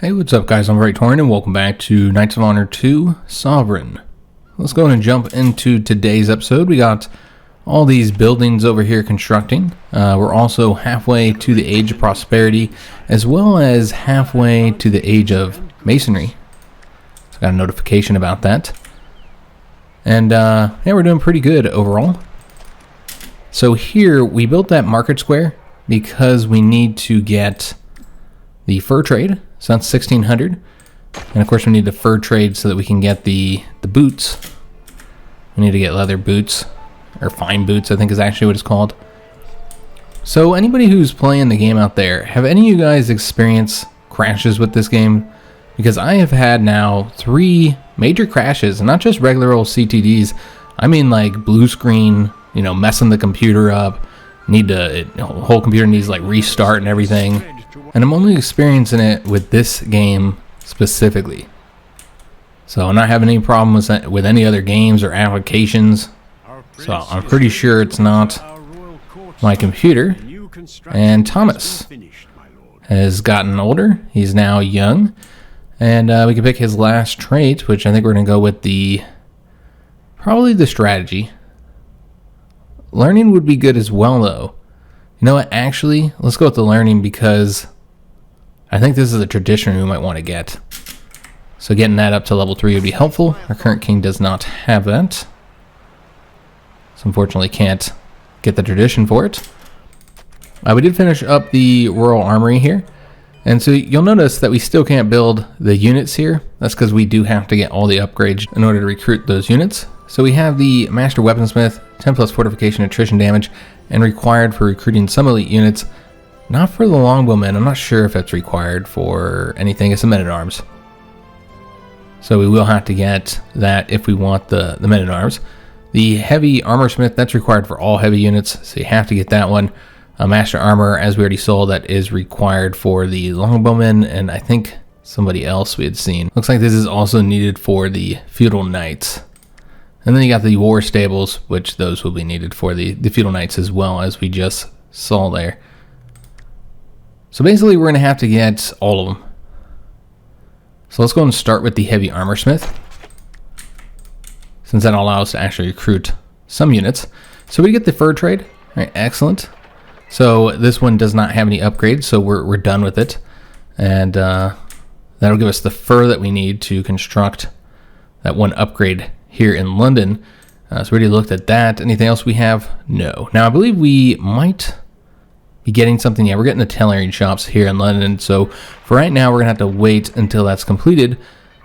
Hey, what's up guys, I'm Praetorian and welcome back to Knights of Honor 2 Sovereign. Let's go ahead and jump into today's episode. We got all these buildings over here constructing. We're also halfway to the Age of Prosperity, as well as halfway to the Age of Masonry. So I got a notification about that. And yeah, we're doing pretty good overall. So here, we built that market square because we need to get the fur trade. So that's 1,600. And of course we need the fur trade so that we can get the boots. We need to get leather boots, or fine boots I think is actually what it's called. So anybody who's playing the game out there, have any of you guys experienced crashes with this game? Because I have had now 3 major crashes, and not just regular old CTDs. I mean like blue screen, you know, messing the computer up. The whole computer needs like restart and everything. And I'm only experiencing it with this game specifically. So I'm not having any problems with any other games or applications. So I'm pretty sure it's not my computer. And Thomas has gotten older. He's now young. And we can pick his last trait, which I think we're going to go with probably the strategy. Learning would be good as well, though. You know what? Actually, let's go with the learning because I think this is a tradition we might want to get. So getting that up to level 3 would be helpful. Our current king does not have that. So unfortunately can't get the tradition for it. We did finish up the Royal Armory here. And so you'll notice that we still can't build the units here. That's because we do have to get all the upgrades in order to recruit those units. So we have the Master Weaponsmith, 10 plus fortification attrition damage, and required for recruiting some elite units. Not for the longbowmen. I'm not sure if that's required for anything. It's a men-at-arms. So we will have to get that if we want the men-at-arms. The heavy armorsmith, that's required for all heavy units, so you have to get that one. Master armor, as we already saw, that is required for the longbowmen, and I think somebody else we had seen. Looks like this is also needed for the feudal knights. And then you got the war stables, which those will be needed for the feudal knights as well, as we just saw there. So basically we're going to have to get all of them. So let's go and start with the heavy armor smith, since that allows us to actually recruit some units. So we get the fur trade. All right, excellent. So this one does not have any upgrades, so we're done with it. And that'll give us the fur that we need to construct that one upgrade here in London. So we already looked at that. Anything else we have? No. Now I believe we might be getting something. Yeah, we're getting the tailoring shops here in London. So for right now, we're gonna have to wait until that's completed,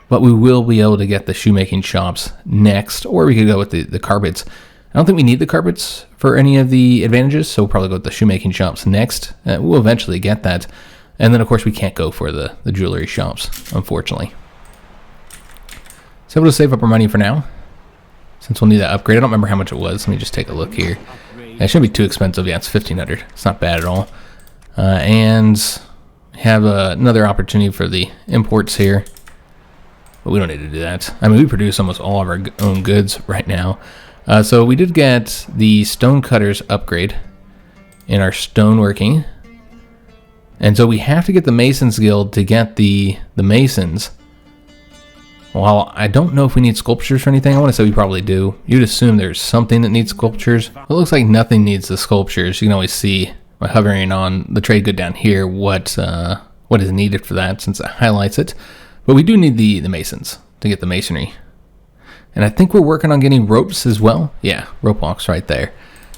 but we will be able to get the shoemaking shops next, or we could go with the carpets. I don't think we need the carpets for any of the advantages, so we'll probably go with the shoemaking shops next. We'll eventually get that. And then of course we can't go for the jewelry shops, unfortunately. So we'll save up our money for now, since we'll need that upgrade. I don't remember how much it was. Let me just take a look here. It shouldn't be too expensive. Yeah, it's 1,500. It's not bad at all. And have another opportunity for the imports here. But we don't need to do that. I mean, we produce almost all of our own goods right now. So we did get the stonecutters upgrade in our stoneworking. And so we have to get the Masons Guild to get the Masons. Well, I don't know if we need sculptures or anything. I want to say we probably do. You'd assume there's something that needs sculptures. It looks like nothing needs the sculptures. You can always see by hovering on the trade good down here what is needed for that, since it highlights it. But we do need the masons to get the masonry. And I think we're working on getting ropes as well. Yeah, rope walks right there.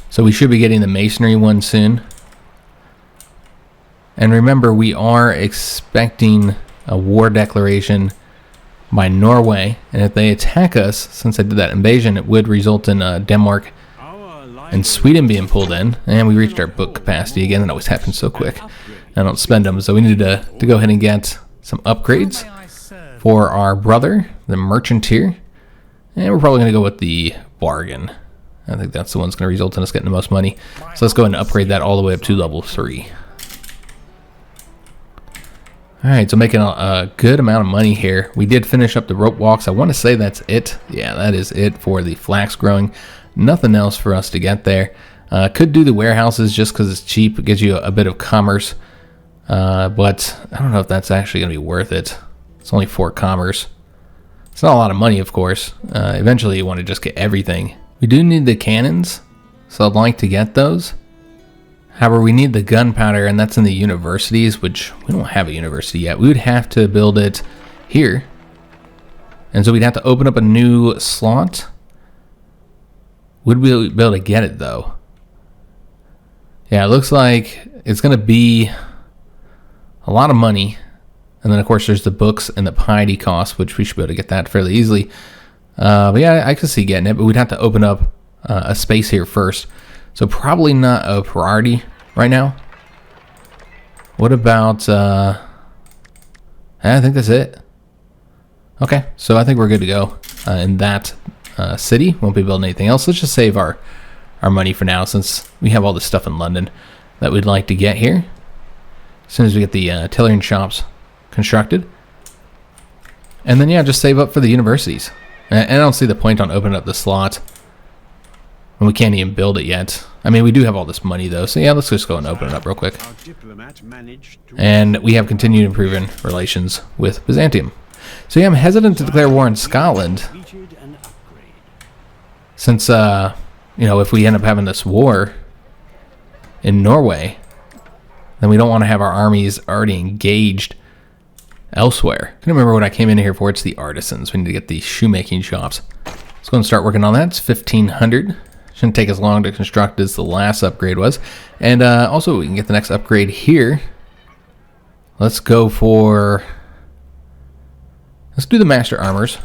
So we should be getting the masonry one soon. And remember, we are expecting a war declaration by Norway, and if they attack us, since I did that invasion, it would result in Denmark and Sweden being pulled in, and we reached our book capacity again. That always happens so quick. I don't spend them, so we needed to go ahead and get some upgrades for our brother, the merchanteer, and we're probably going to go with the bargain. I think that's the one that's going to result in us getting the most money. So let's go ahead and upgrade that all the way up to level 3. Alright, so making a good amount of money here. We did finish up the rope walks. I want to say that's it. Yeah, that is it for the flax growing. Nothing else for us to get there. Could do the warehouses just because it's cheap. It gives you a bit of commerce. But I don't know if that's actually going to be worth it. It's only 4 commerce. It's not a lot of money, of course. Eventually you want to just get everything. We do need the cannons, so I'd like to get those. However, we need the gunpowder, and that's in the universities, which we don't have a university yet. We would have to build it here. And so we'd have to open up a new slot. Would we be able to get it, though? Yeah, it looks like it's going to be a lot of money. And then, of course, there's the books and the piety cost, which we should be able to get that fairly easily. But yeah, I could see getting it, but we'd have to open up a space here first. So probably not a priority right now. What about, I think that's it. Okay, so I think we're good to go in that city. Won't be building anything else. Let's just save our money for now, since we have all this stuff in London that we'd like to get here. As soon as we get the tailoring shops constructed. And then, yeah, just save up for the universities. And I don't see the point on opening up the slot when we can't even build it yet. I mean, we do have all this money, though. So, yeah, let's just go and open it up real quick. And we have continued improving relations with Byzantium. So, yeah, I'm hesitant to declare war on Scotland. Since, you know, if we end up having this war in Norway, then we don't want to have our armies already engaged elsewhere. I can remember what I came in here for. It's the artisans. We need to get these shoemaking shops. Let's go and start working on that. It's 1,500. Shouldn't take as long to construct as the last upgrade was. And also, we can get the next upgrade here. Let's go for... Let's do the master armors.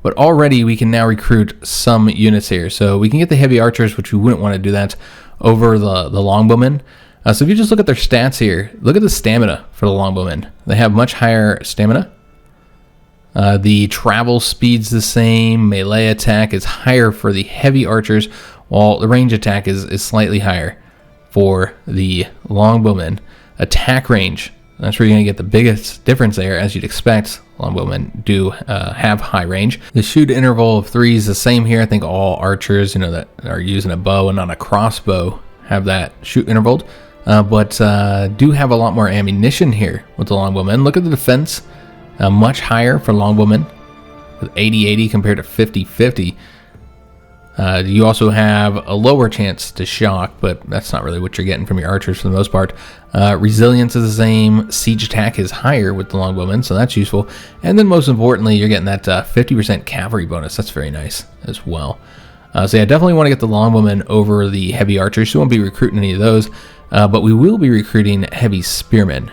But already we can now recruit some units here. So we can get the heavy archers, which we wouldn't want to do that, over the longbowmen. So if you just look at their stats here, look at the stamina for the longbowmen. They have much higher stamina. The travel speed's the same. Melee attack is higher for the heavy archers, while the range attack is slightly higher for the longbowmen. Attack range, that's where you're going to get the biggest difference there, as you'd expect. Longbowmen do have high range. The shoot interval of 3 is the same here. I think all archers, you know, that are using a bow and not a crossbow have that shoot interval. But do have a lot more ammunition here with the longbowmen. Look at the defense, much higher for longbowmen, with 80-80 compared to 50-50. You also have a lower chance to shock, but that's not really what you're getting from your archers for the most part. Resilience is the same. Siege attack is higher with the longbowmen, so that's useful. And then most importantly, you're getting that 50% cavalry bonus. That's very nice as well. So yeah, definitely want to get the longbowmen over the heavy archers. So we won't be recruiting any of those, but we will be recruiting heavy spearmen.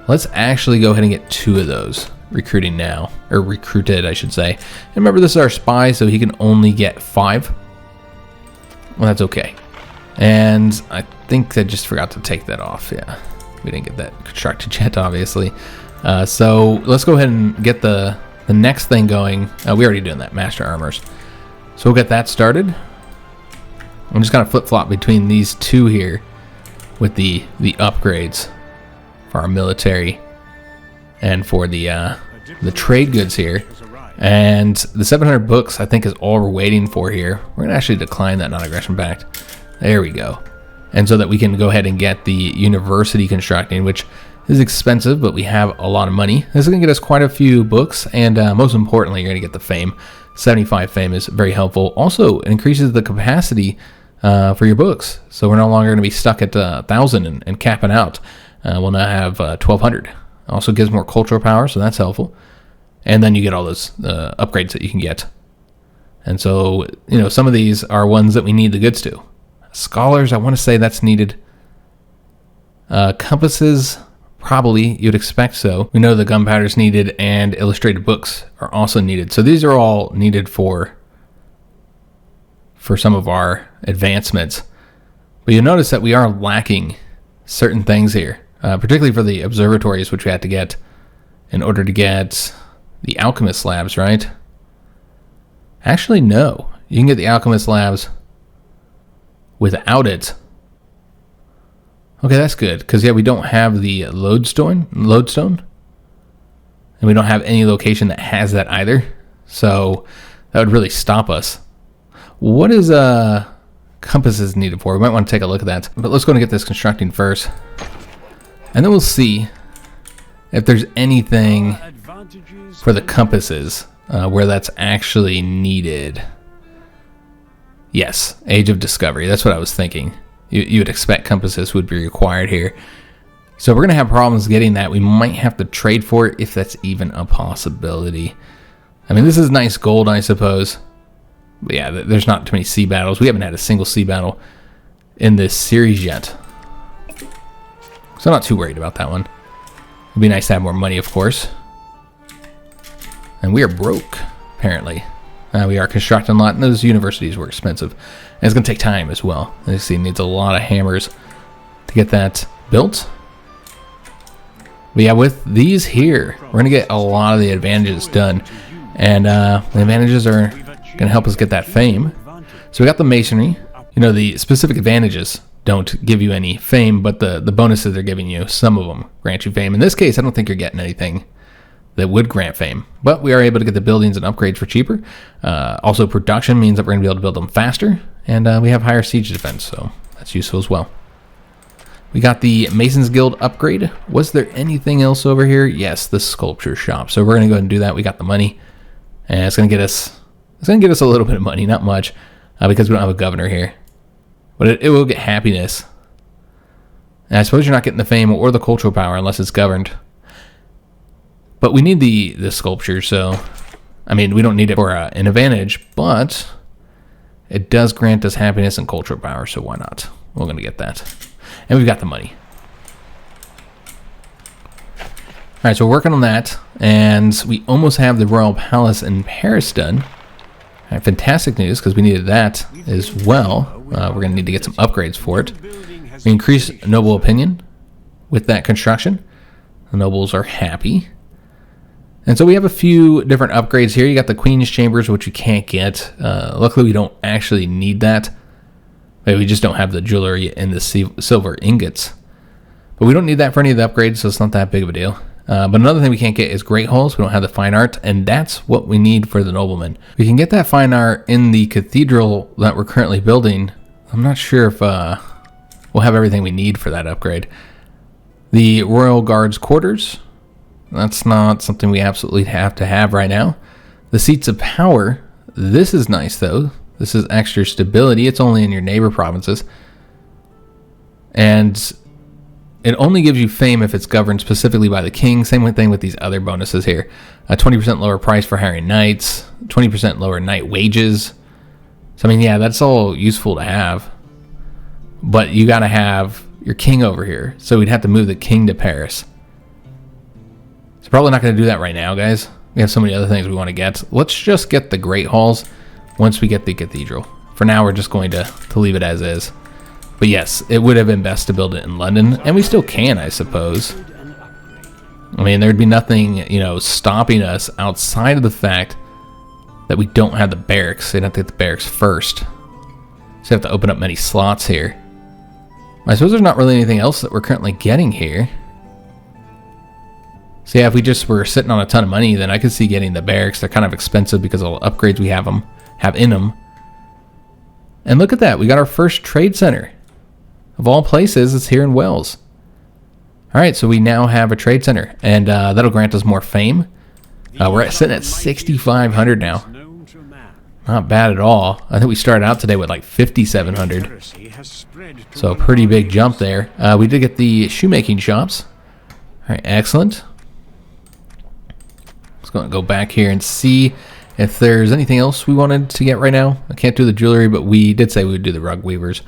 Let's actually go ahead and get 2 of those recruiting now, or recruited, I should say. And remember, this is our spy, so he can only get 5. Well, that's okay. And I think I just forgot to take that off. Yeah, we didn't get that constructed yet, obviously. So let's go ahead and get the next thing going. We already doing that, master armors. So we'll get that started. I'm just gonna flip-flop between these 2 here with the upgrades for our military and for the trade goods here. And the 700 books, I think, is all we're waiting for here. We're gonna actually decline that non-aggression pact. There we go. And so that we can go ahead and get the university constructing, which is expensive, but we have a lot of money. This is gonna get us quite a few books, and most importantly, you're gonna get the fame. 75 fame is very helpful. Also, it increases the capacity for your books. So we're no longer gonna be stuck at 1,000 and capping out. We'll now have 1,200. Also gives more cultural power, so that's helpful. And then you get all those upgrades that you can get. And so, you know, some of these are ones that we need the goods to. Scholars, I want to say that's needed. Compasses, probably, you'd expect so. We know the gunpowder's needed, and illustrated books are also needed. So these are all needed for some of our advancements. But you'll notice that we are lacking certain things here. Particularly for the observatories, which we had to get in order to get the alchemist labs, right? Actually, no. You can get the alchemist labs without it. Okay, that's good, because, yeah, we don't have the lodestone, and we don't have any location that has that either. So that would really stop us. What is compasses needed for. We might want to take a look at that. But let's go and get this constructing first. And then we'll see if there's anything for the compasses where that's actually needed. Yes, Age of Discovery. That's what I was thinking. You would expect compasses would be required here. So we're going to have problems getting that. We might have to trade for it if that's even a possibility. I mean, this is nice gold, I suppose. But yeah, there's not too many sea battles. We haven't had a single sea battle in this series yet. So I'm not too worried about that one. It'd be nice to have more money, of course. And we are broke, apparently. We are constructing a lot, and those universities were expensive. And it's going to take time as well. As you see, it needs a lot of hammers to get that built. But yeah, with these here, we're going to get a lot of the advantages done. And the advantages are going to help us get that fame. So we got the masonry. You know, the specific advantages don't give you any fame, but the bonuses they're giving you, some of them grant you fame. In this case, I don't think you're getting anything that would grant fame, but we are able to get the buildings and upgrades for cheaper. Also, production means that we're going to be able to build them faster, and we have higher siege defense, so that's useful as well. We got the Masons Guild upgrade. Was there anything else over here? Yes, the sculpture shop. So we're going to go ahead and do that. We got the money, and it's going to get us a little bit of money, not much, because we don't have a governor here. But it will get happiness. And I suppose you're not getting the fame or the cultural power unless it's governed. But we need the sculpture, so I mean, we don't need it for an advantage, but it does grant us happiness and cultural power, so why not? We're going to get that. And we've got the money. All right, so we're working on that, and we almost have the Royal Palace in Paris done. All right, fantastic news, because we needed that as well. We're going to need to get some upgrades for it. We increase noble opinion with that construction. The nobles are happy. And so we have a few different upgrades here. You got the Queen's Chambers, which you can't get. Luckily, we don't actually need that. Maybe we just don't have the jewelry and the silver ingots. But we don't need that for any of the upgrades, so it's not that big of a deal. But another thing we can't get is Great Halls. We don't have the fine art, and that's what we need for the noblemen. We can get that fine art in the cathedral that we're currently building. I'm not sure if we'll have everything we need for that upgrade. The Royal Guards quarters. That's not something we absolutely have to have right now. The Seats of Power. This is nice, though. This is extra stability. It's only in your neighbor provinces. And it only gives you fame if it's governed specifically by the king. Same thing with these other bonuses here. A 20% lower price for hiring knights. 20% lower knight wages. So, I mean, yeah, that's all useful to have. But you got to have your king over here. So we'd have to move the king to Paris. So probably not going to do that right now, guys. We have so many other things we want to get. Let's just get the Great Halls once we get the cathedral. For now, we're just going to leave it as is. But yes, it would have been best to build it in London, and we still can, I suppose. I mean, there'd be nothing, you know, stopping us outside of the fact that we don't have the barracks. They'd have to get the barracks first. So you have to open up many slots here. I suppose there's not really anything else that we're currently getting here. So yeah, if we just were sitting on a ton of money, then I could see getting the barracks. They're kind of expensive because of all the upgrades we have in them. And look at that. We got our first trade center. Of all places, it's here in Wales. All right, so we now have a trade center, and that'll grant us more fame. We're sitting at 6,500 now. Not bad at all. I think we started out today with like 5,700. So a pretty big jump there. We did get the shoemaking shops. All right, excellent. Let's go back here and see if there's anything else we wanted to get right now. I can't do the jewelry, but we did say we would do the rug weavers.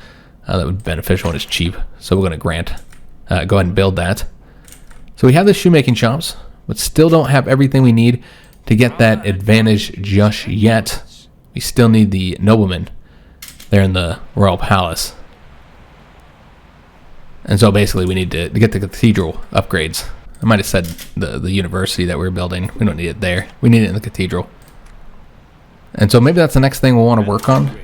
That would be beneficial and it's cheap. So we're going to go ahead and build that. So we have the shoemaking shops, but still don't have everything we need to get that advantage just yet. We still need the noblemen there in the Royal Palace. And so basically we need to get the cathedral upgrades. I might have said the university that we're building. We don't need it there. We need it in the cathedral. And so maybe that's the next thing we'll want to work on.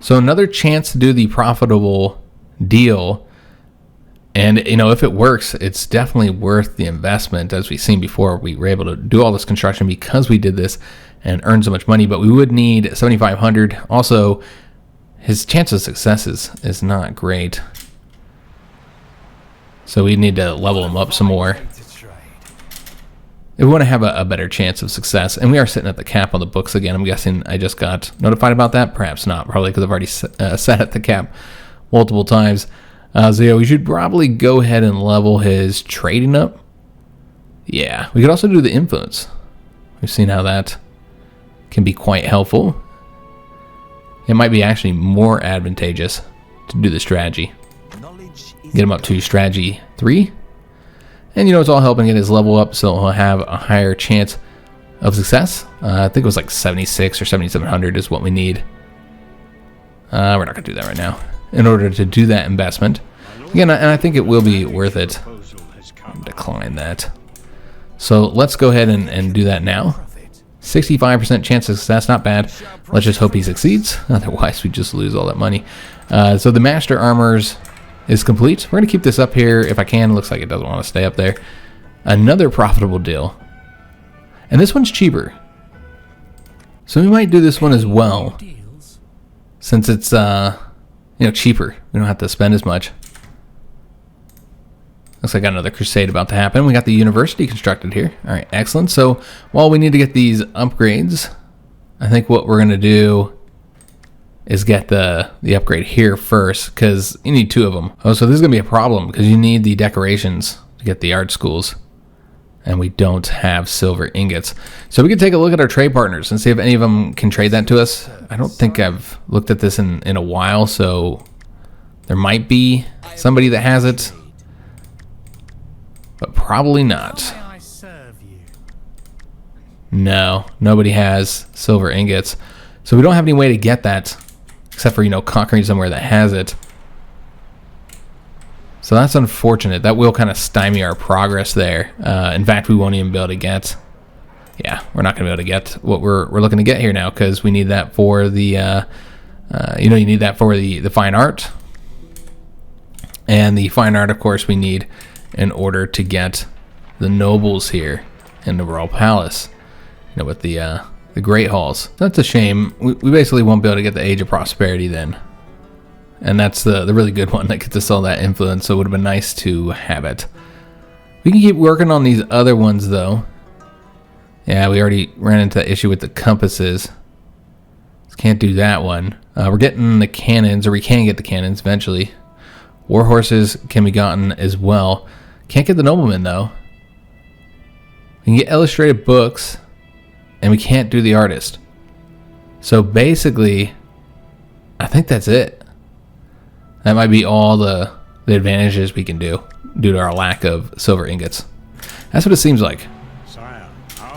So another chance to do the profitable deal. And, you know, if it works, it's definitely worth the investment. As we've seen before, we were able to do all this construction because we did this and earn so much money. But we would need 7,500. Also, his chance of success is not great. So we need to level him up some more if we want to have a better chance of success. And we are sitting at the cap on the books again. I'm guessing I just got notified about that. Perhaps not. Probably because I've already sat at the cap multiple times. So yeah, we should probably go ahead and level his trading up. Yeah, we could also do the influence. We've seen how that can be quite helpful. It might be actually more advantageous to do the strategy. Get him up to strategy 3. And you know, it's all helping get his level up, so he'll have a higher chance of success. I think it was like 76 or 7,700 is what we need. We're not going to do that right now in order to do that investment. Again, and I think it will be worth it. Decline that. So let's go ahead and do that now. 65% chance of success, not bad. Let's just hope he succeeds. Otherwise, we just lose all that money. So the Master Armors is complete. We're going to keep this up here if I can. Looks like it doesn't want to stay up there. Another profitable deal. And this one's cheaper. So we might do this one as well. Since it's, cheaper. We don't have to spend as much. Looks like another crusade about to happen. We got the university constructed here. All right, excellent. So while we need to get these upgrades, I think what we're going to do is get the upgrade here first, because you need 2 of them. Oh, so this is going to be a problem because you need the decorations to get the art schools, and we don't have silver ingots. So we can take a look at our trade partners and see if any of them can trade that to us. I don't think I've looked at this in a while, so there might be somebody that has it, but probably not. No, nobody has silver ingots. So we don't have any way to get that, except for, conquering somewhere that has it. So that's unfortunate. That will kind of stymie our progress there. In fact, we won't even be able to get... Yeah, we're not going to be able to get what we're looking to get here now, because we need that for the... you need that for the fine art. And the fine art, of course, we need in order to get the nobles here in the royal palace, with the great halls. That's a shame. We basically won't be able to get the Age of Prosperity then, and that's the really good one that gets us all that influence. So it would have been nice to have it. We can keep working on these other ones though. Yeah, we already ran into that issue with the compasses. Can't do that one. We're getting the cannons, or we can get the cannons eventually. War horses can be gotten as well. Can't get the noblemen though. We can get illustrated books, and we can't do the artist. So basically, I think that's it. That might be all the advantages we can do due to our lack of silver ingots. That's what it seems like.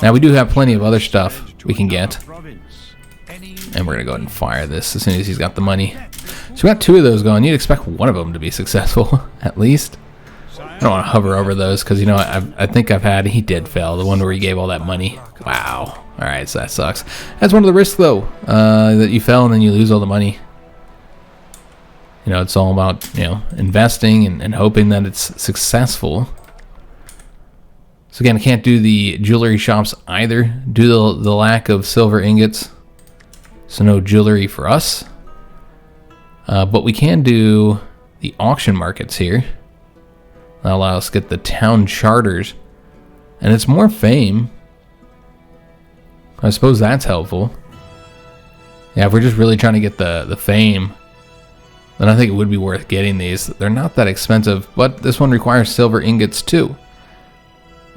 Now we do have plenty of other stuff we can get. And we're going to go ahead and fire this as soon as he's got the money. So we got 2 of those going. You'd expect one of them to be successful, at least. I don't want to hover over those because, I think he did fail. The one where he gave all that money. Wow. All right, so that sucks. That's one of the risks, though, that you fell and then you lose all the money. It's all about, investing and hoping that it's successful. So again, I can't do the jewelry shops either due to the lack of silver ingots. So no jewelry for us. But we can do the auction markets here. That'll allow us to get the town charters. And it's more fame. I suppose that's helpful. Yeah, if we're just really trying to get the fame, then I think it would be worth getting these. They're not that expensive, but this one requires silver ingots too.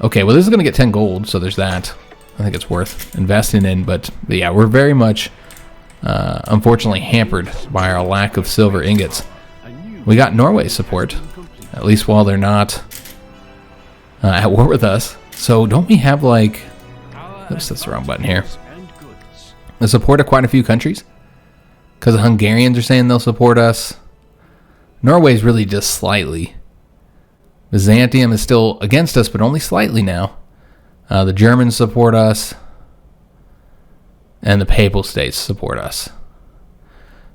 Okay, well this is going to get 10 gold, so there's that. I think it's worth investing in, but yeah, we're very much, unfortunately, hampered by our lack of silver ingots. We got Norway's support, at least while they're not at war with us. So don't we have like... Oops, that's the wrong button here. The support of quite a few countries? Because the Hungarians are saying they'll support us. Norway's really just slightly. Byzantium is still against us, but only slightly now. The Germans support us. And the Papal States support us.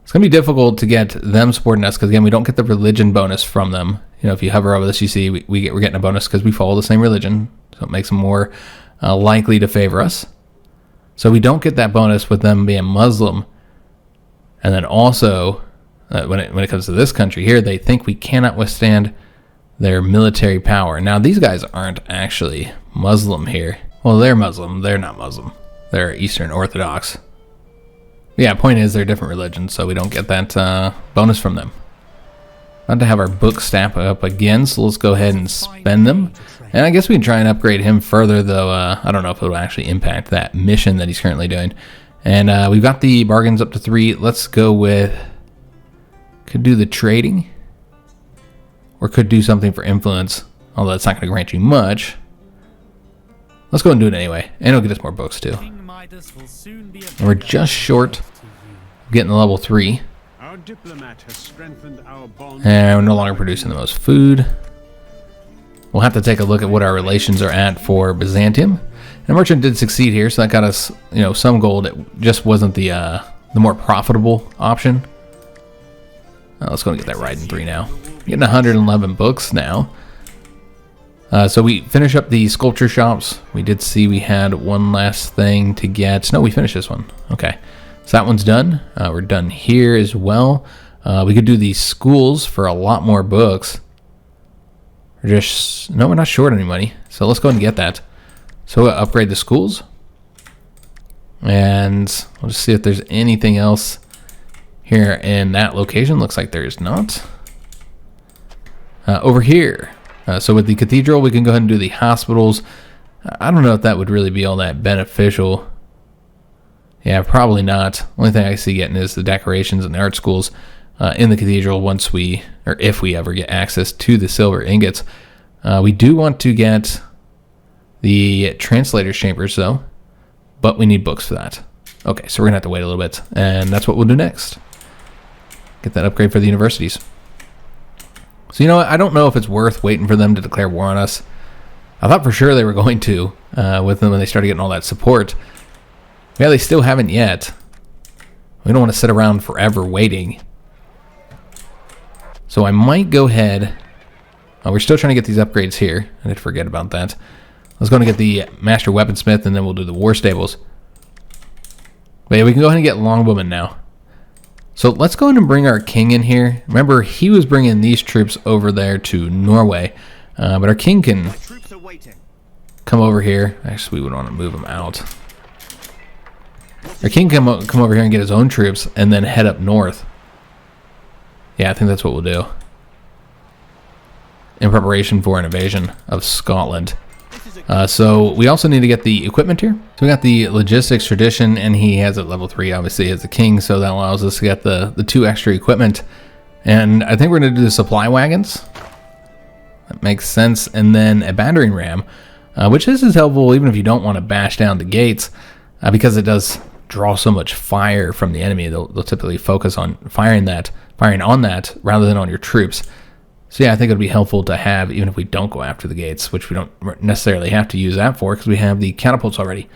It's going to be difficult to get them supporting us because, again, we don't get the religion bonus from them. If you hover over this, you see we're getting a bonus because we follow the same religion. So it makes them more likely to favor us. So we don't get that bonus with them being Muslim. And then also, when it comes to this country here, they think we cannot withstand their military power. Now, these guys aren't actually Muslim here. Well, they're Muslim. They're not Muslim. They're Eastern Orthodox. Yeah, point is they're different religions, so we don't get that bonus from them. About to have our book stack up again, so let's go ahead and spend them. And I guess we can try and upgrade him further, though I don't know if it will actually impact that mission that he's currently doing. And we've got the bargains up to 3. Let's go with... Could do the trading. Or could do something for influence, although it's not going to grant you much. Let's go and do it anyway, and it'll get us more books too. And we're just short of getting the level 3. And we're no longer producing the most food. We'll have to take a look at what our relations are at for Byzantium. And merchant did succeed here, so that got us, some gold. It just wasn't the more profitable option. Let's go and get that right in 3 now. Getting 111 books now. So we finish up the sculpture shops. We did see we had one last thing to get. No, we finished this one. Okay. So that one's done. We're done here as well. We could do these schools for a lot more books. We're not short any money. So let's go ahead and get that. So we'll upgrade the schools. And we'll just see if there's anything else here in that location. Looks like there is not. Over here. So with the cathedral, we can go ahead and do the hospitals. I don't know if that would really be all that beneficial. Yeah, probably not. Only thing I see getting is the decorations and the art schools in the cathedral if we ever get access to the silver ingots. We do want to get the translator's chambers though, but we need books for that. Okay, so we're gonna have to wait a little bit, and that's what we'll do next. Get that upgrade for the universities. So I don't know if it's worth waiting for them to declare war on us. I thought for sure they were going to, with them when they started getting all that support. Yeah, they still haven't yet. We don't want to sit around forever waiting. So I might go ahead. We're still trying to get these upgrades here. I did forget about that. Let's go and get the Master Weaponsmith, and then we'll do the War Stables. But yeah, we can go ahead and get Longbowmen now. So let's go ahead and bring our king in here. Remember, he was bringing these troops over there to Norway. But our king can come over here. Actually, we would want to move him out. Our king can come over here and get his own troops and then head up north. Yeah, I think that's what we'll do. In preparation for an invasion of Scotland. So we also need to get the equipment here. So we got the logistics tradition, and he has it at level 3, obviously, as the king. So that allows us to get the 2 extra equipment. And I think we're going to do the supply wagons. That makes sense. And then a battering ram, which this is helpful even if you don't want to bash down the gates, because it does draw so much fire from the enemy. They'll typically focus on firing on that rather than on your troops. So yeah, I think it would be helpful to have, even if we don't go after the gates, which we don't necessarily have to use that for because we have the catapults already.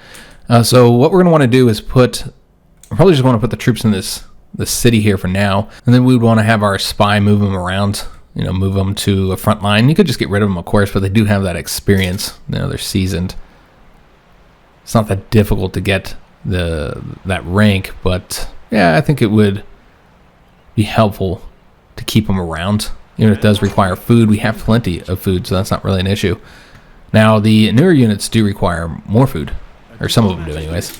So what we're going to want to do is probably just want to put the troops in the city here for now, and then we would want to have our spy move them around, move them to a front line. You could just get rid of them, of course, but they do have that experience. They're seasoned. It's not that difficult to get that rank, but yeah, I think it would be helpful to keep them around. Even if it does require food, we have plenty of food, so that's not really an issue. Now, the newer units do require more food, or some of them do anyways.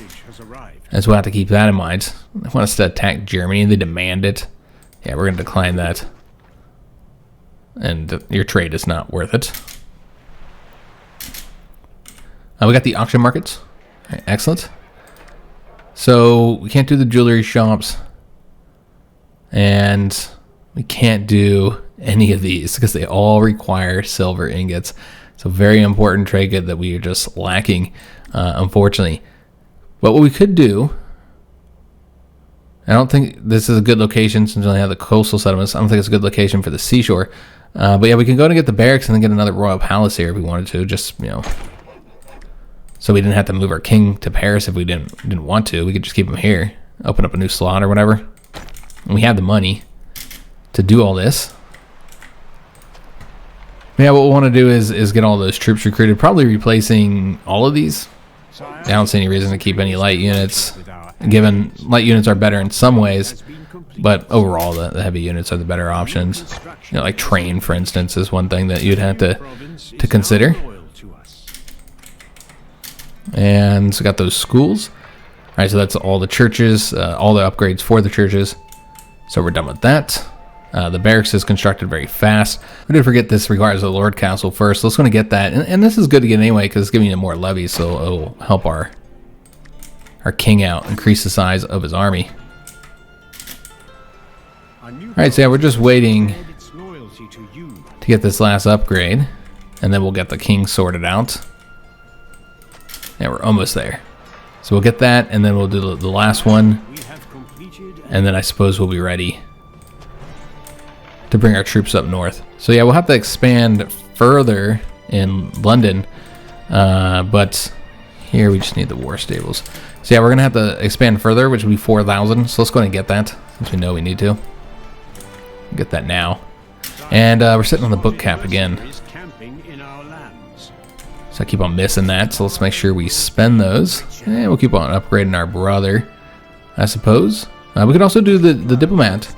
And so we'll have to keep that in mind. They want us to attack Germany, they demand it. Yeah, we're going to decline that. And your trade is not worth it. We got the auction markets. All right, excellent. So we can't do the jewelry shops. And we can't do any of these because they all require silver ingots. So very important trade good that we are just lacking, unfortunately. But what we could do, I don't think this is a good location since we only have the coastal settlements. I don't think it's a good location for the seashore. But yeah, we can go and get the barracks and then get another royal palace here if we wanted to. Just, so we didn't have to move our king to Paris if we didn't want to. We could just keep him here, open up a new slot or whatever. And we have the money to do all this. Yeah, what we want to do is get all those troops recruited, probably replacing all of these. I don't see any reason to keep any light units, given light units are better in some ways. But overall, the heavy units are the better options. You know, like train, for instance, is one thing that you'd have to consider. And so we got those schools. All right, so that's all the churches, all the upgrades for the churches. So we're done with that. The barracks is constructed very fast. We did forget this requires a Lord Castle first. Let's go and get that. And this is good to get anyway because it's giving you more levies, so it'll help our king out, increase the size of his army. Alright, so yeah, we're just waiting to get this last upgrade, and then we'll get the king sorted out. Yeah, we're almost there. So we'll get that, and then we'll do the last one, and then I suppose we'll be ready to bring our troops up north. So yeah, we'll have to expand further in London, but here we just need the war stables. So yeah, we're gonna have to expand further, which will be 4,000. So let's go ahead and get that, since we know we need to. Get that now. And we're sitting on the book cap again. So I keep on missing that, so let's make sure we spend those. And we'll keep on upgrading our brother, I suppose. We could also do the diplomat.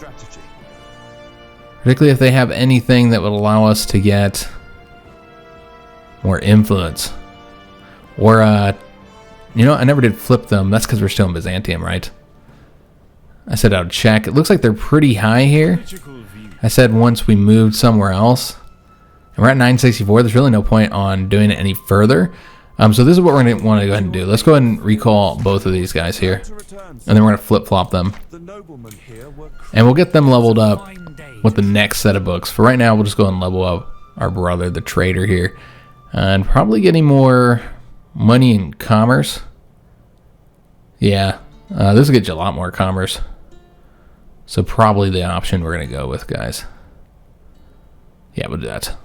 Particularly if they have anything that would allow us to get more influence. Or, you know, I never did flip them. That's because we're still in Byzantium, right? I said I would check. It looks like they're pretty high here. I said once we moved somewhere else. And we're at 964. There's really no point on doing it any further. So this is what we're going to want to go ahead and do. Let's go ahead and recall both of these guys here. And then we're going to flip-flop them. And we'll get them leveled up with the next set of books. For right now, we'll just go and level up our brother, the trader here. And probably getting more money and commerce. Yeah, this will get you a lot more commerce. So probably the option we're going to go with, guys. Yeah, we'll do that.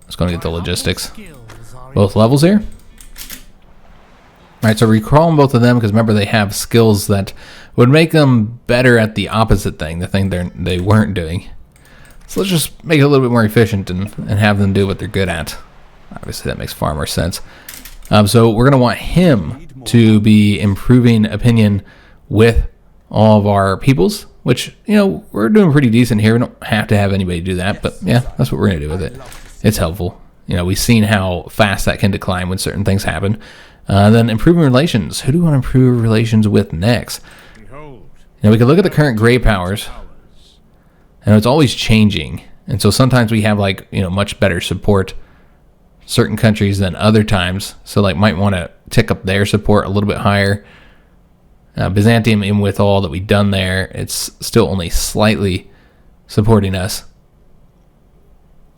Let's go and get the logistics. Both levels here. Alright, so recall both of them because remember they have skills that would make them better at the opposite thing, the thing they weren't doing. So let's just make it a little bit more efficient and have them do what they're good at. Obviously that makes far more sense. So we're going to want him to be improving opinion with all of our peoples, which, you know, we're doing pretty decent here. We don't have to have anybody do that, but yeah, that's what we're going to do with it. It's helpful. You know, we've seen how fast that can decline when certain things happen. Then improving relations. Who do we want to improve relations with next? You know, we can look at the current great powers, and it's always changing. And so sometimes we have, like, you know, much better support certain countries than other times. So, like, might want to tick up their support a little bit higher. Byzantium, even with all that we've done there, it's still only slightly supporting us.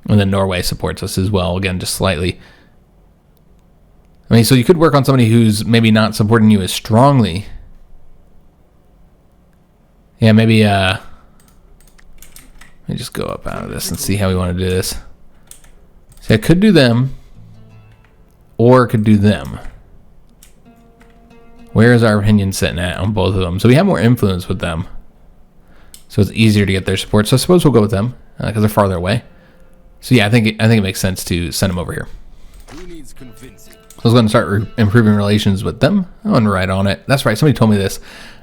And then Norway supports us as well, again, just slightly. I mean, so you could work on somebody who's maybe not supporting you as strongly. Yeah, maybe, let me just go up out of this and see how we want to do this. See, I could do them, or could do them. Where is our opinion sitting at on both of them? So we have more influence with them. So it's easier to get their support. So I suppose we'll go with them, because they're farther away. So yeah, I think it makes sense to send them over here. Who needs convincing? So I was going to start improving relations with them. I went right on it. That's right. Somebody told me this,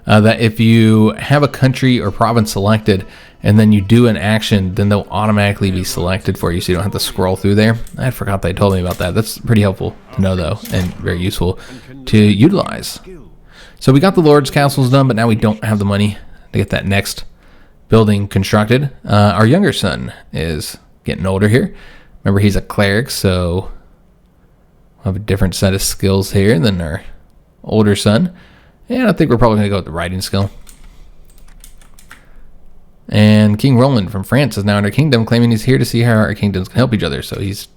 that if you have a country or province selected and then you do an action, then they'll automatically be selected for you, so you don't have to scroll through there. I forgot they told me about that. That's pretty helpful to know, though, and very useful to utilize. So we got the Lord's Castles done, but now we don't have the money to get that next building constructed. Our younger son is getting older here. Remember, he's a cleric, so we'll have a different set of skills here than our older son. And I think we're probably going to go with the writing skill. And King Roland from France is now in our kingdom, claiming he's here to see how our kingdoms can help each other. So he's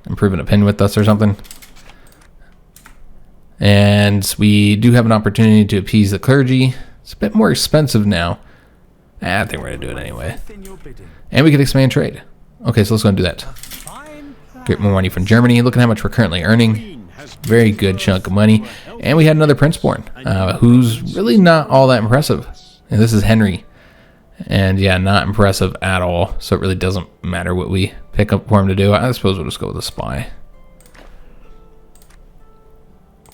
improving opinion with us or something. And we do have an opportunity to appease the clergy. It's a bit more expensive now. I think we're going to do it anyway. And we can expand trade. Okay, so let's go and do that. Get more money from Germany. Look at how much we're currently earning. Very good chunk of money. And we had another prince born, who's really not all that impressive. And this is Henry. And yeah, not impressive at all. So it really doesn't matter what we pick up for him to do. I suppose we'll just go with a spy.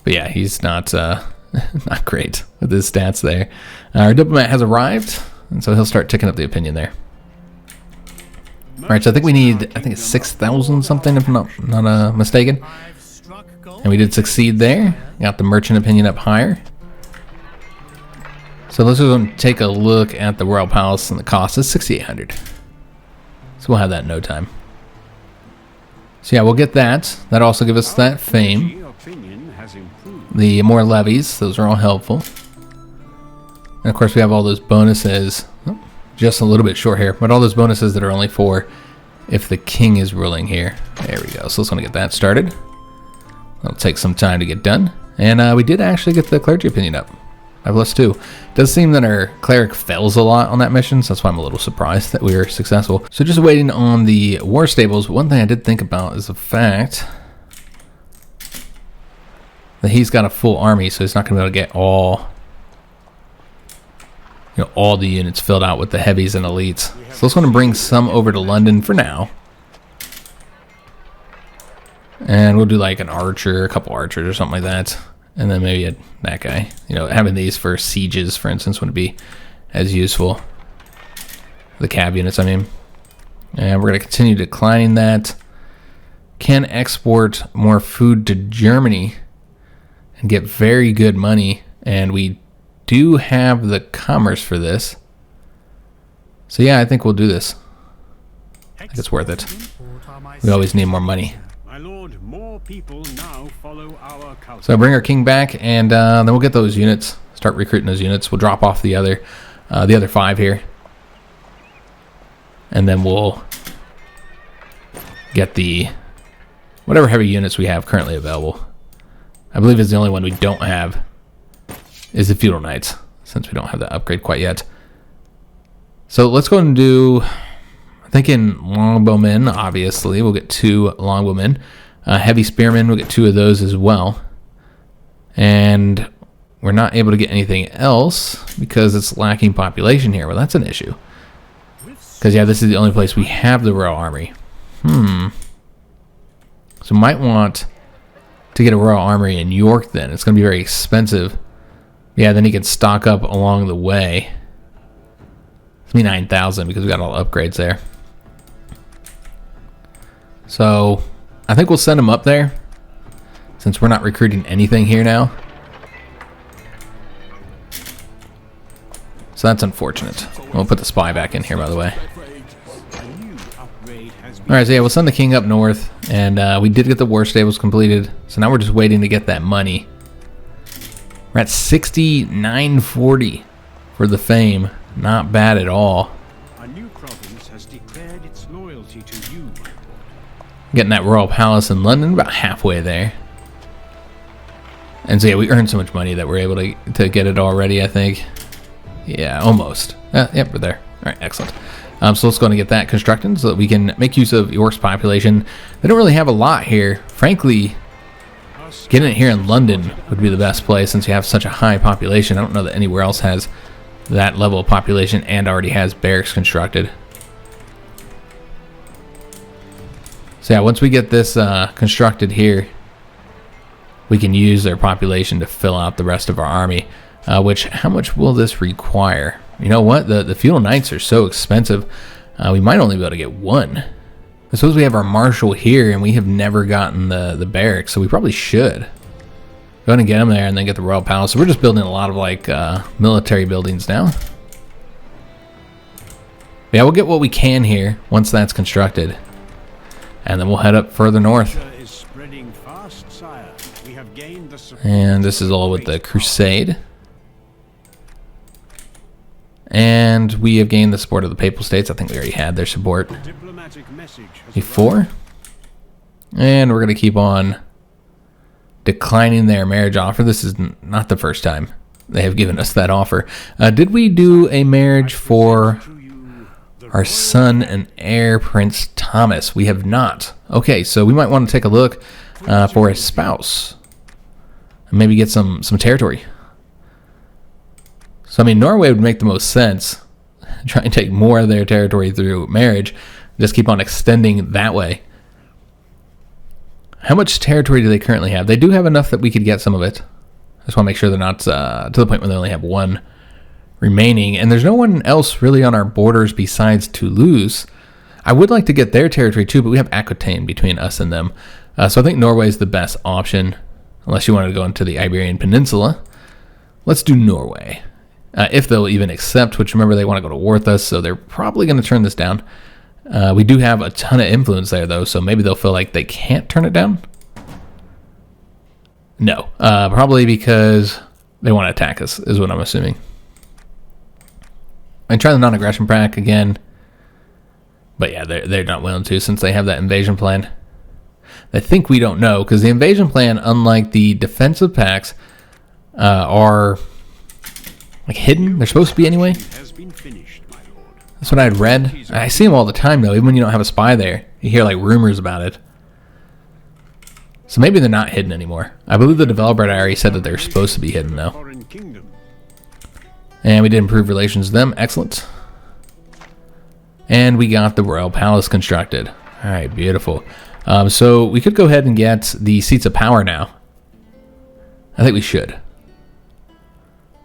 But yeah, he's not not great with his stats there. Our diplomat has arrived. And so he'll start ticking up the opinion there. Alright, so I think we need, I think it's 6,000 something, if not mistaken. And we did succeed there. Got the merchant opinion up higher. So let's go and take a look at the Royal Palace, and the cost is 6,800. So we'll have that in no time. So yeah, we'll get that. That also gives us that fame. The more levies, those are all helpful. And of course we have all those bonuses. Oh, just a little bit short here, but all those bonuses that are only for if the king is ruling here. There we go. So let's want to get that started. That'll take some time to get done. And we did actually get the clergy opinion up. 5+2. It does seem that our cleric fails a lot on that mission, so that's why I'm a little surprised that we were successful. So just waiting on the war stables. One thing I did think about is the fact that he's got a full army, so he's not going to be able to get all the units filled out with the heavies and elites. So let's going to bring some over to London for now. And we'll do like an archer, a couple archers or something like that. And then maybe that guy. Having these for sieges, for instance, wouldn't be as useful. The cab units, I mean. And we're going to continue declining that. Can export more food to Germany and get very good money. And we do have the commerce for this. So yeah, I think we'll do this. I think it's worth it. We always need more money. So bring our king back, and then we'll get those units. Start recruiting those units. We'll drop off the other 5 here, and then we'll get the whatever heavy units we have currently available. I believe is the only one we don't have is the feudal knights, since we don't have that upgrade quite yet. So let's go and do. I'm thinking longbowmen. Obviously, we'll get 2 longbowmen. Heavy spearmen, we'll get 2 of those as well. And we're not able to get anything else because it's lacking population here. Well, that's an issue. Because, yeah, this is the only place we have the Royal Army. So might want to get a Royal Army in York then. It's going to be very expensive. Yeah, then he can stock up along the way. It's me 9,000 because we got all the upgrades there. So I think we'll send him up there since we're not recruiting anything here now. So that's unfortunate. We'll put the spy back in here, by the way. Alright, so yeah, we'll send the king up north, and we did get the war stables completed, so now we're just waiting to get that money. We're at 6940 for the fame. Not bad at all. A new province has declared its loyalty to you. Getting that royal palace in London, about halfway there. And so yeah, we earned so much money that we're able to get it already, I think. Yeah, almost. Yep, we're there. All right, excellent. So let's go and get that constructed so that we can make use of York's population. They don't really have a lot here. Frankly, getting it here in London would be the best place since you have such a high population. I don't know that anywhere else has that level of population and already has barracks constructed. So yeah, once we get this constructed here, we can use their population to fill out the rest of our army. Which, how much will this require? You know what? The feudal knights are so expensive. We might only be able to get 1. I suppose we have our marshal here, and we have never gotten the barracks, so we probably should go ahead and get them there, and then get the royal palace. So we're just building a lot of like military buildings now. Yeah, we'll get what we can here once that's constructed, and then we'll head up further north. And this is all with the crusade. And we have gained the support of the Papal States. I think we already had their support before. And we're going to keep on declining their marriage offer. This is not the first time they have given us that offer. Did we do a marriage for our son and heir, Prince Thomas? We have not. Okay, so we might want to take a look for a spouse. And maybe get some territory. So, I mean, Norway would make the most sense. Try and take more of their territory through marriage. Just keep on extending that way. How much territory do they currently have? They do have enough that we could get some of it. I just want to make sure they're not to the point where they only have 1 remaining, and there's no one else really on our borders besides Toulouse. I would like to get their territory too, but we have Aquitaine between us and them. So I think Norway is the best option, unless you wanted to go into the Iberian Peninsula. Let's do Norway. If they'll even accept, which remember they want to go to war with us, so they're probably going to turn this down. We do have a ton of influence there, though, so maybe they'll feel like they can't turn it down. No, probably because they want to attack us, is what I'm assuming. And try the non-aggression pact again. But yeah, they're not willing to, since they have that invasion plan. They think we don't know, because the invasion plan, unlike the defensive pacts, are like hidden. They're supposed to be anyway. That's what I'd read. I see them all the time, though, even when you don't have a spy there. You hear like rumors about it. So maybe they're not hidden anymore. I believe the developer had already said that they're supposed to be hidden, though. And we did improve relations with them. Excellent. And we got the Royal Palace constructed. All right, beautiful. So we could go ahead and get the seats of power now. I think we should.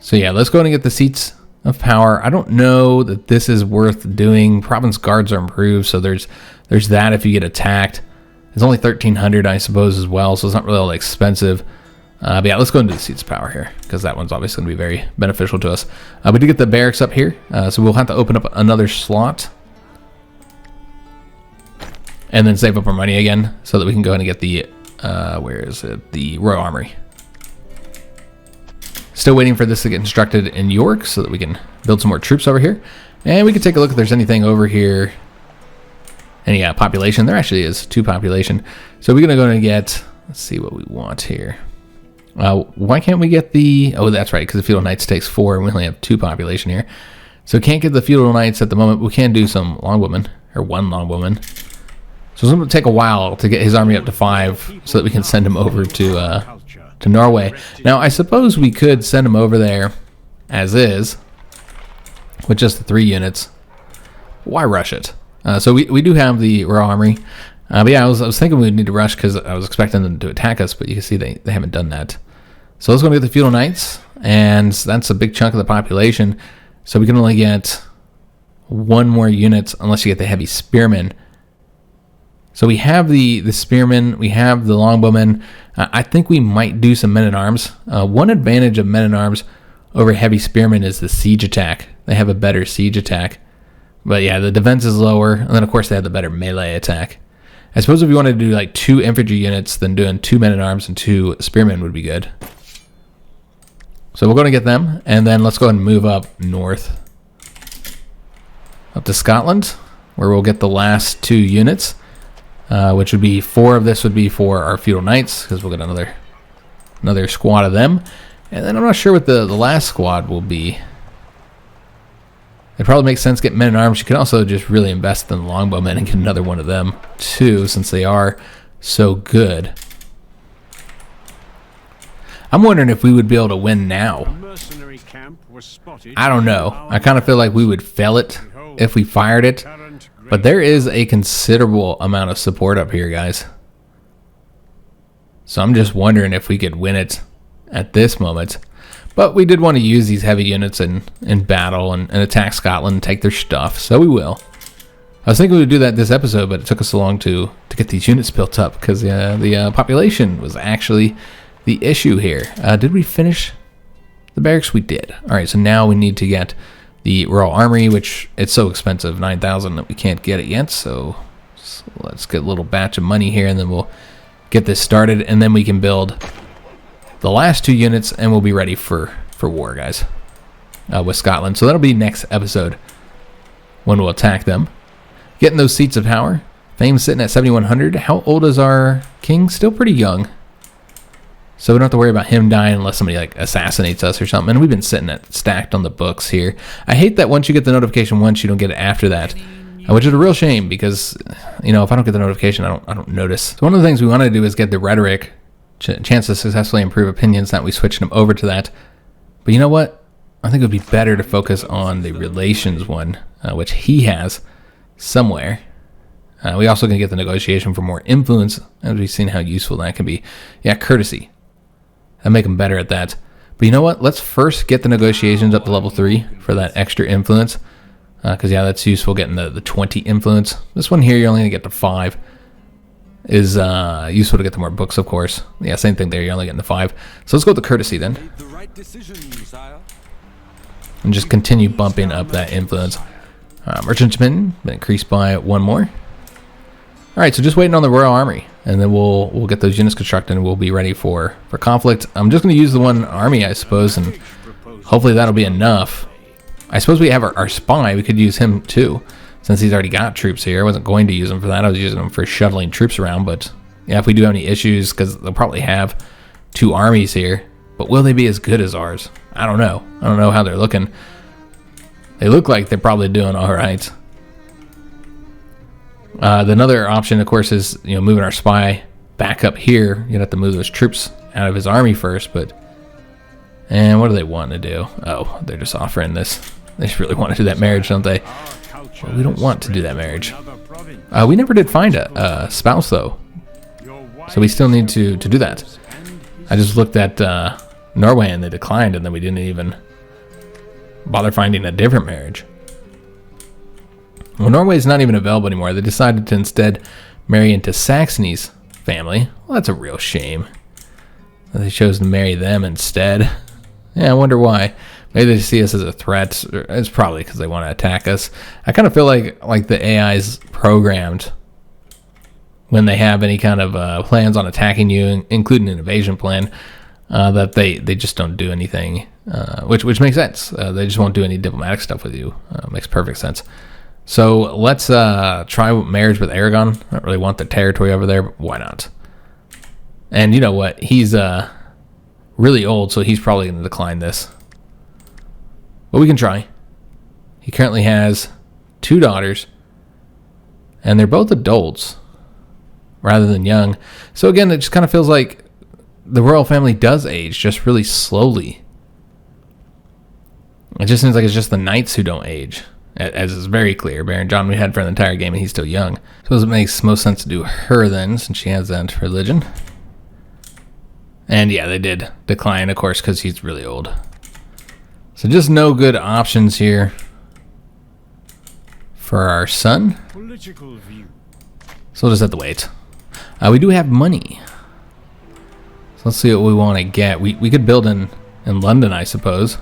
So yeah, let's go ahead and get the seats of power. I don't know that this is worth doing. Province guards are improved, so there's that if you get attacked. It's only 1,300, I suppose, as well, so it's not really all expensive. But yeah, let's go and do the seats of power here, because that one's obviously going to be very beneficial to us. We did get the barracks up here, so we'll have to open up another slot. And then save up our money again, so that we can go ahead and get the, where is it? The Royal Armory. Still waiting for this to get constructed in York, so that we can build some more troops over here. And we can take a look if there's anything over here. Any population. There actually is 2 population. So we're going to go and get, let's see what we want here. Why can't we get the, oh, that's right, because the Feudal Knights takes 4, and we only have 2 population here. So can't get the Feudal Knights at the moment. We can do some Longbowmen, or 1 Longbowman. So it's going to take a while to get his army up to 5 so that we can send him over to Norway. Now, I suppose we could send him over there as is with just the 3 units. Why rush it? So we do have the Royal Armory. But yeah, I was thinking we'd need to rush because I was expecting them to attack us, but you can see they haven't done that. So let's go get the Feudal Knights, and that's a big chunk of the population. So we can only get 1 more unit unless you get the heavy spearmen. So we have the spearmen, we have the longbowmen. I think we might do some men-at-arms. One advantage of men-at-arms over heavy spearmen is the siege attack. They have a better siege attack. But yeah, the defense is lower, and then of course they have the better melee attack. I suppose if you wanted to do like 2 infantry units, then doing 2 men-at-arms and 2 spearmen would be good. So we're going to get them, and then let's go ahead and move up north. Up to Scotland, where we'll get the last 2 units. Which would be 4 of this would be for our Feudal Knights, because we'll get another squad of them. And then I'm not sure what the last squad will be. It probably makes sense to get men-at-arms. You can also just really invest in the longbowmen and get another one of them too, since they are so good. I'm wondering if we would be able to win now. I don't know. I kind of feel like we would fail it if we fired it. But there is a considerable amount of support up here, guys. So I'm just wondering if we could win it at this moment. But we did want to use these heavy units in battle and attack Scotland and take their stuff. So we will. I was thinking we would do that this episode, but it took us so long to get these units built up because the population was actually the issue here. Did we finish the barracks? We did. All right, so now we need to get the Royal Armory, which it's so expensive, 9,000, that we can't get it yet. So let's get a little batch of money here, and then we'll get this started, and then we can build the last 2 units, and we'll be ready for war, guys, with Scotland. So that'll be next episode when we'll attack them. Getting those seats of power. Fame's sitting at 7,100. How old is our king? Still pretty young. So we don't have to worry about him dying unless somebody like assassinates us or something. And we've been sitting stacked on the books here. I hate that once you get the notification once, you don't get it after that, which is a real shame because, you know, if I don't get the notification, I don't notice. So one of the things we want to do is get the rhetoric, chance to successfully improve opinions. Not we switching them over to that. But you know what? I think it would be better to focus on the relations one, which he has somewhere. We also can get the negotiation for more influence, as we've seen how useful that can be. Yeah, courtesy. I make them better at that. But you know what? Let's first get the negotiations up to level 3 for that extra influence. Because, yeah, that's useful, getting the 20 influence. This one here, you're only going to get to 5. Is useful to get the more books, of course. Yeah, same thing there. You're only getting the 5. So let's go with the courtesy then. And just continue bumping up that influence. Merchantmen been increased by 1 more. All right, so just waiting on the Royal Army, and then we'll get those units constructed, and we'll be ready for conflict. I'm just going to use the 1 army, I suppose, and hopefully that'll be enough. I suppose we have our spy. We could use him too, since he's already got troops here. I wasn't going to use him for that. I was using him for shuttling troops around, but yeah, if we do have any issues, because they'll probably have 2 armies here, but will they be as good as ours? I don't know. I don't know how they're looking. They look like they're probably doing all right. Another option, of course, is moving our spy back up here. You'd have to move those troops out of his army first, but and what do they want to do? Oh, they're just offering this. They just really want to do that marriage, don't they? Well, we don't want to do that marriage. We never did find a spouse though, so we still need to do that. I just looked at Norway and they declined, and then we didn't even bother finding a different marriage. Well, Norway's not even available anymore. They decided to instead marry into Saxony's family. Well, that's a real shame. They chose to marry them instead. Yeah, I wonder why. Maybe they see us as a threat. It's probably because they want to attack us. I kind of feel like the AI is programmed when they have any kind of plans on attacking you, including an invasion plan, that they just don't do anything, which makes sense. They just won't do any diplomatic stuff with you. Makes perfect sense. So let's try marriage with Aragon. I don't really want the territory over there, but why not? And you know what? He's really old, so he's probably going to decline this. But we can try. He currently has 2 daughters, and they're both adults rather than young. So again, it just kind of feels like the royal family does age, just really slowly. It just seems like it's just the knights who don't age, as is very clear. Baron John we had for the entire game, and he's still young. So it makes most sense to do her then, since she has that religion. And yeah, they did decline, of course, because he's really old. So just no good options here for our son. So we'll just have to wait. We do have money. So let's see what we want to get. We could build in London, I suppose.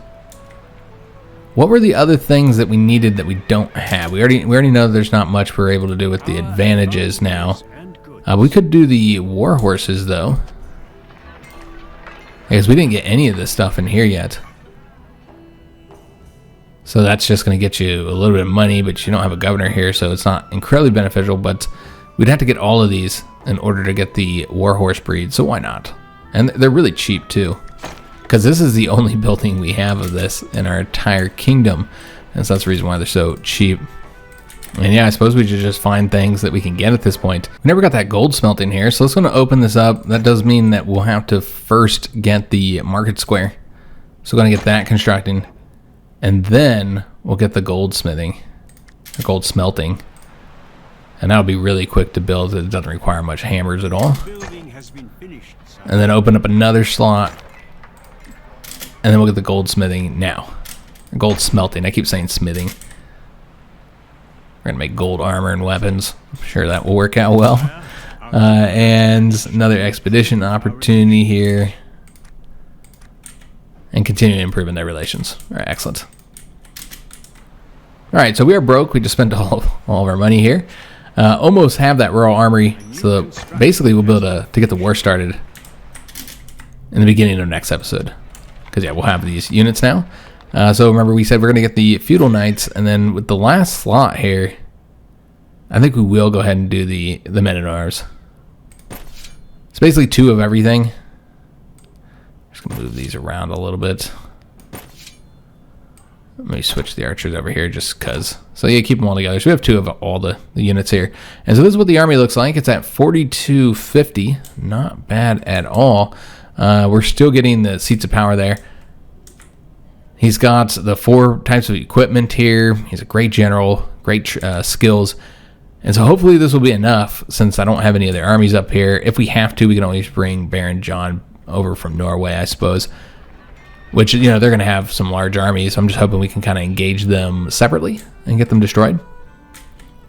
What were the other things that we needed that we don't have? We already know there's not much we're able to do with the advantages now. We could do the war horses though, because we didn't get any of this stuff in here yet. So that's just going to get you a little bit of money, but you don't have a governor here, so it's not incredibly beneficial. But we'd have to get all of these in order to get the warhorse breed, so why not? And they're really cheap too, because this is the only building we have of this in our entire kingdom, and so that's the reason why they're so cheap. And yeah, I suppose we should just find things that we can get at this point. We never got that gold smelting here, so let's going to open this up. That does mean that we'll have to first get the market square, so we're going to get that constructing. And then we'll get the goldsmithing, or gold smelting. And that'll be really quick to build. It doesn't require much hammers at all. And then open up another slot. And then we'll get the goldsmithing now. Gold smelting. I keep saying smithing. We're going to make gold armor and weapons. I'm sure that will work out well. And another expedition opportunity here. And continue improving their relations. All right, excellent. All right, so we are broke. We just spent all of our money here. Almost have that royal armory. So basically, we'll be able to get the war started in the beginning of next episode. Because, yeah, we'll have these units now. So remember, we said we're going to get the feudal knights. And then with the last slot here, I think we will go ahead and do the men-at-arms. It's basically 2 of everything. Just gonna move these around a little bit. Let me switch the archers over here just because. So yeah, keep them all together. So we have 2 of all the units here. And so this is what the army looks like. It's at 4250. Not bad at all. We're still getting the seats of power there. He's got the 4 types of equipment here. He's a great general, great skills. And so hopefully this will be enough, since I don't have any other armies up here. If we have to, we can always bring Baron John over from Norway, I suppose. which, they're going to have some large armies. So I'm just hoping we can kind of engage them separately and get them destroyed.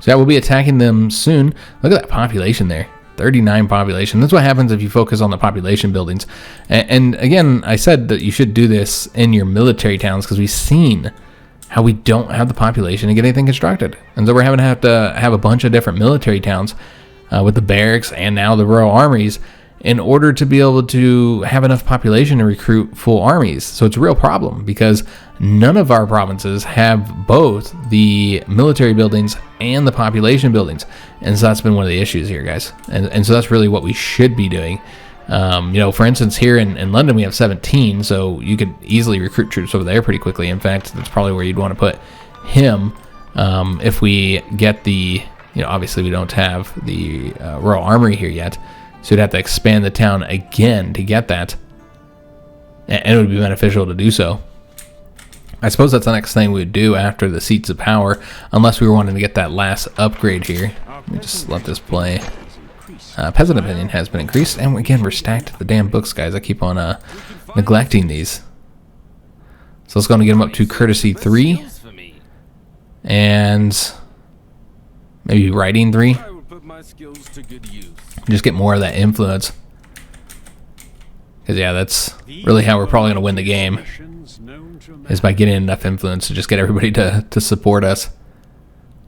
So yeah, we'll be attacking them soon. Look at that population there. 39 population. That's what happens if you focus on the population buildings. And again, I said that you should do this in your military towns because we've seen how we don't have the population to get anything constructed. And so we're having to have a bunch of different military towns with the barracks and now the royal armies in order to be able to have enough population to recruit full armies. So it's a real problem because none of our provinces have both the military buildings and the population buildings. And so that's been one of the issues here, guys. And so that's really what we should be doing. For instance, here in London, we have 17, so you could easily recruit troops over there pretty quickly. In fact, that's probably where you'd want to put him if we get the, obviously we don't have the Royal Armory here yet. So you'd have to expand the town again to get that. And it would be beneficial to do so. I suppose that's the next thing we would do after the Seats of Power, unless we were wanting to get that last upgrade here. Let me just let this play. Peasant opinion has been increased, and again, we're stacked at the damn books, guys. I keep on neglecting these. So let's go and get them up to Courtesy 3. And maybe Writing 3. Just get more of that influence. Because, yeah, that's really how we're probably going to win the game. Is by getting enough influence to just get everybody to support us.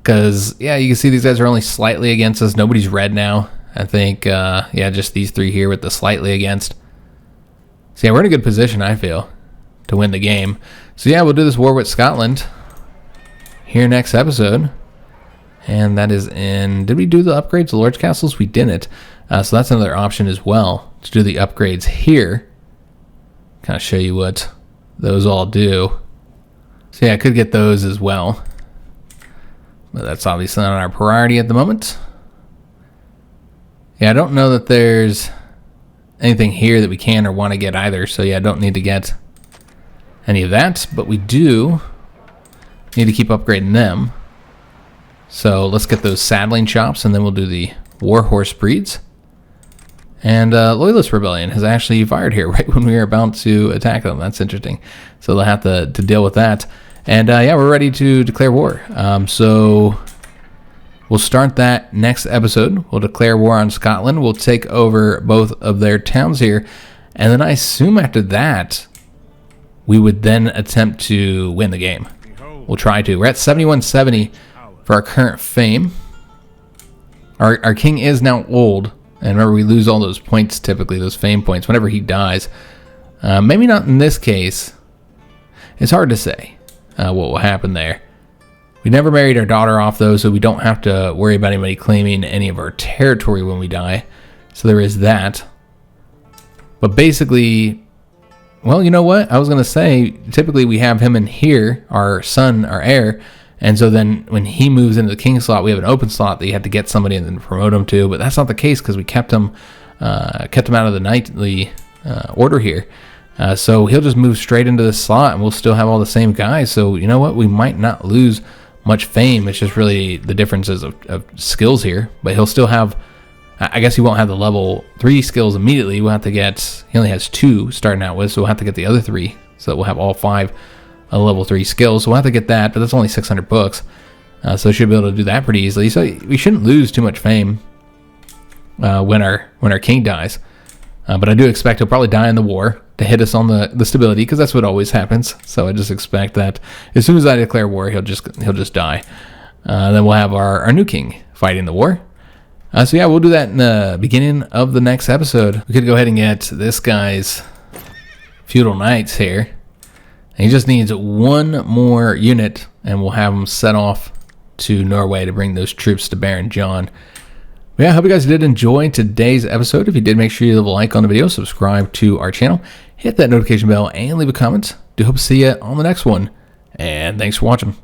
Because, yeah, you can see these guys are only slightly against us. Nobody's red now. I think, just these 3 here with the slightly against. So, yeah, we're in a good position, I feel, to win the game. So, yeah, we'll do this war with Scotland here next episode. And that is in... Did we do the upgrades to Lord's Castles? We didn't. So that's another option as well, to do the upgrades here. Kind of show you what those all do. So yeah, I could get those as well. But that's obviously not our priority at the moment. Yeah, I don't know that there's anything here that we can or want to get either. So yeah, I don't need to get any of that. But we do need to keep upgrading them. So let's get those saddling shops, and then we'll do the warhorse breeds. And Loyalist Rebellion has actually fired here right when we were about to attack them. That's interesting. So they'll have to deal with that. And yeah, we're ready to declare war. So we'll start that next episode. We'll declare war on Scotland. We'll take over both of their towns here. And then I assume after that, we would then attempt to win the game. We'll try to. We're at 7170 for our current fame. Our king is now old. And remember, we lose all those points typically, those fame points, whenever he dies. Maybe not in this case. It's hard to say what will happen there. We never married our daughter off, though, so we don't have to worry about anybody claiming any of our territory when we die. So there is that. But basically, well, you know what? I was going to say, typically we have him in here, our son, our heir. And so then when he moves into the king slot, we have an open slot that you have to get somebody and then promote him to. But that's not the case because we kept him out of the knightly order here. So he'll just move straight into the slot and we'll still have all the same guys. So you know what? We might not lose much fame. It's just really the differences of skills here. But he'll still have, I guess he won't have the level 3 skills immediately. We'll have to get, he only has 2 starting out with. So we'll have to get the other 3. So that we'll have all 5 level 3 skills, so we'll have to get that, but that's only 600 books, so we should be able to do that pretty easily. So we shouldn't lose too much fame when our king dies, but I do expect he'll probably die in the war to hit us on the stability, because that's what always happens. So I just expect that as soon as I declare war, he'll just die. Then we'll have our new king fighting the war. So yeah, we'll do that in the beginning of the next episode. We could go ahead and get this guy's feudal knights here. He just needs 1 more unit, and we'll have him set off to Norway to bring those troops to Baron John. But yeah, I hope you guys did enjoy today's episode. If you did, make sure you leave a like on the video, subscribe to our channel, hit that notification bell, and leave a comment. Do hope to see you on the next one, and thanks for watching.